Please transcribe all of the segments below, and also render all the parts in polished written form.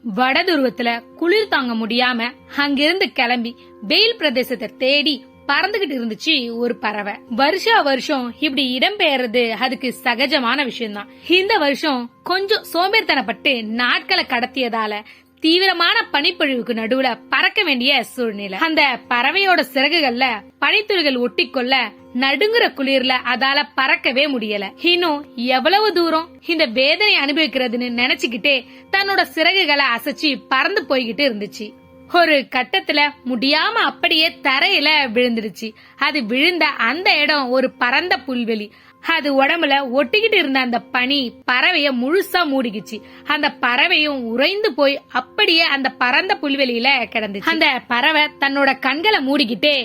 வடதுருவத்துல குளிர் தாங்க முடியாம அங்கிருந்து கிளம்பி வெயில் பிரதேசத்தை தேடி பறந்துகிட்டு இருந்துச்சு ஒரு பறவை. வருஷா வருஷம் இப்படி இடம்பெயர்றது அதுக்கு சகஜமான விஷயம்தான். இந்த வருஷம் கொஞ்சம் சோம்பேறித்தனப்பட்டு நாட்களை கடத்தியதால தீவிரமான பனிப்பொழிவுக்கு நடுவுல பறக்க வேண்டிய சூழ்நிலை. அந்த பறவையோட சிறகுகள்ல பனித்துளிகள் ஒட்டிக்கொள்ள நடுங்குற குளிர்ல அதால பறக்கவே முடியல. இன்னும் எவ்வளவு தூரம் இந்த வேதனை அனுபவிக்கிறதுன்னு நினைச்சுக்கிட்டே தன்னோட சிறகுகளை அசைச்சு பறந்து போய்கிட்டு இருந்துச்சு. ஒரு கட்டத்துல முடியாம அப்படியே தரையில விழுந்துடுச்சு. அது விழுந்த அந்த இடம் ஒரு பரந்த புல்வெளி. அது உடம்புல ஒட்டிக்கிட்டு இருந்த அந்த பனி பறவைய முழுசா மூடிக்குச்சு. அந்த பறவையும் உறைந்து போய் அப்படியே அந்த பரந்த புல்வெளியில கிடந்துச்சு. அந்த பறவை தன்னோட கண்களை மூடிக்கிட்டே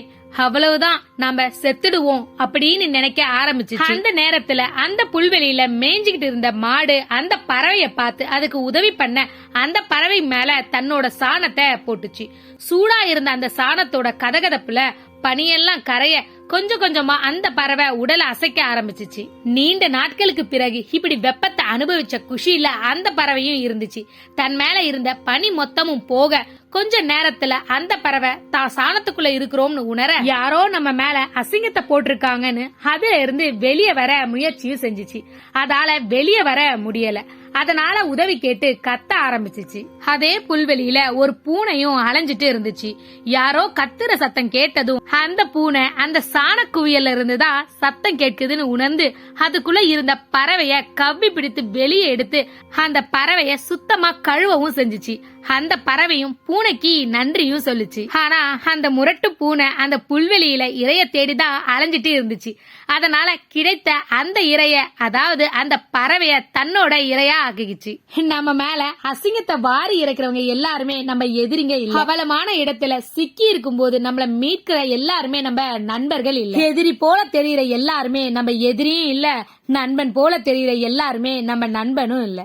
அவ்வளவுதான் நாம செத்துடுவோம் அப்படின்னு நினைக்க ஆரம்பிச்சு. அந்த நேரத்துல அந்த புல்வெளியில மேய்ஞ்சுக்கிட்டு இருந்த மாடு அந்த பறவைய பார்த்து அதுக்கு உதவி பண்ண அந்த பறவை மேல தன்னோட சாணத்தை போட்டுச்சு. சூடா இருந்த அந்த சாணத்தோட கதகதப்புல பனியெல்லாம் கரைய கொஞ்சம் கொஞ்சமா அந்த பறவை உடலை அசைக்க ஆரம்பிச்சிச்சு. நீண்ட நாட்களுக்கு பிறகு இப்படி வெப்பத்தை அனுபவிச்ச குஷியில அந்த பறவையும் இருந்துச்சு. தன் மேல இருந்த பனி மொத்தமும் போக கொஞ்ச நேரத்துல அந்த பறவை தான் சாணத்துக்குள்ள இருக்கிறோம்னு உணர யாரோ நம்ம மேல அசிங்கத்தை போட்டிருக்காங்கன்னு அதுல இருந்து வெளியே வர முயற்சியும் செஞ்சிச்சு. அதால வெளியே வர முடியல. அதனால உதவி கேட்டு கத்த ஆரம்பிச்சிச்சு. அதே புல்வெளியில ஒரு பூனையும் அலைஞ்சிட்டு இருந்துச்சு. யாரோ கத்துற சத்தம் கேட்டதும் அந்த பூனை அந்த சாண குவியல்ல இருந்துதான் சத்தம் கேட்குதுன்னு உணர்ந்து அதுக்குள்ள இருந்த பறவைய கவ்வி பிடித்து வெளியே எடுத்து அந்த பறவைய சுத்தமா கழுவவும் செஞ்சுச்சு. அந்த பறவையும் பூனைக்கு நன்றியும் சொல்லுச்சு. ஆனா அந்த முரட்டு பூனை அந்த புல்வெளியில இரைய தேடிதான் அலைஞ்சிட்டு இருந்துச்சு. அதனால கிடைத்த அந்த இரைய, அதாவது அந்த பறவைய தன்னோட இரையா ஆக்கிச்சு. நம்ம மேல அசிங்கத்தை வாரி இறக்கிறவங்க எல்லாருமே நம்ம எதிரிங்க இல்ல. அவலமான இடத்துல சிக்கி இருக்கும் போது நம்மள மீட்கிற எல்லாருமே நம்ம நண்பர்கள் இல்ல. எதிரி போல தெரிகிற எல்லாருமே நம்ம எதிரியும் இல்ல, நண்பன் போல தெரிகிற எல்லாருமே நம்ம நண்பனும் இல்ல.